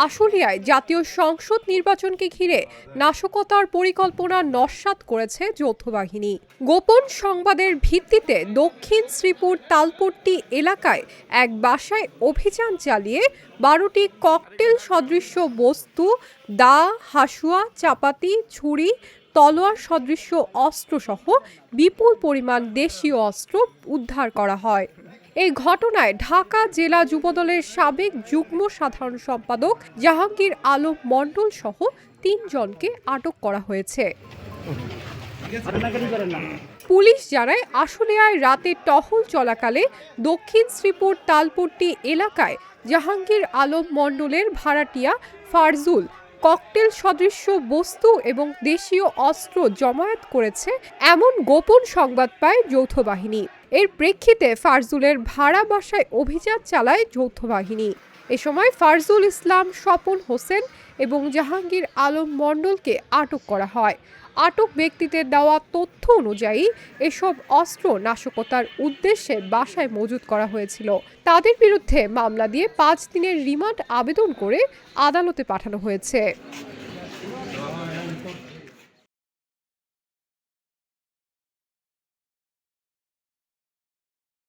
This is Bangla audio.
আশুলিয়ায় জাতীয় সংসদ নির্বাচনকে ঘিরে নাশকতার পরিকল্পনা নস্যাৎ করেছে যৌথ বাহিনী। গোপন সংবাদের ভিত্তিতে দক্ষিণ শ্রীপুর তালপট্টি এলাকায় এক বাসায় অভিযান চালিয়ে 12টি ককটেল সদৃশ্য বস্তু, দা, হাসুয়া, চাপাতি, ছুরি, তলোয়ার সদৃশ্য অস্ত্রসহ বিপুল পরিমাণ দেশীয় অস্ত্র উদ্ধার করা হয়। এই ঘটনায় ঢাকা জেলা যুবদলের সাবেক যুগ্ম সাধারণ সম্পাদক জাহাঙ্গীর আলম মণ্ডল সহ 3 জনকে আটক করা হয়েছে। পুলিশ জানায়, আশুলিয়ায় রাতে টহল চলাকালে দক্ষিণ শ্রীপুর তালপট্টি এলাকায় জাহাঙ্গীর আলম মণ্ডলের ভাড়াটিয়া ফারজুল ককটেল সদৃশ্য বস্তু এবং দেশীয় অস্ত্র জমায়েত করেছে এমন গোপন সংবাদ পায় যৌথ বাহিনী। এর প্রেক্ষিতে ফারজুলের ভাড়া বাসায় অভিযান চালায় যৌথ বাহিনী। এ সময় ফারজুল ইসলাম, স্বপন হোসেন এবং জাহাঙ্গীর আলম মণ্ডলকে আটক করা হয়। আটক ব্যক্তিদের দেওয়া তথ্য অনুযায়ী এসব অস্ত্র নাশকতার উদ্দেশ্যে বাসায় মজুত করা হয়েছিল। তাদের বিরুদ্ধে মামলা দিয়ে 5 দিনের রিমান্ড আবেদন করে আদালতে পাঠানো হয়েছে।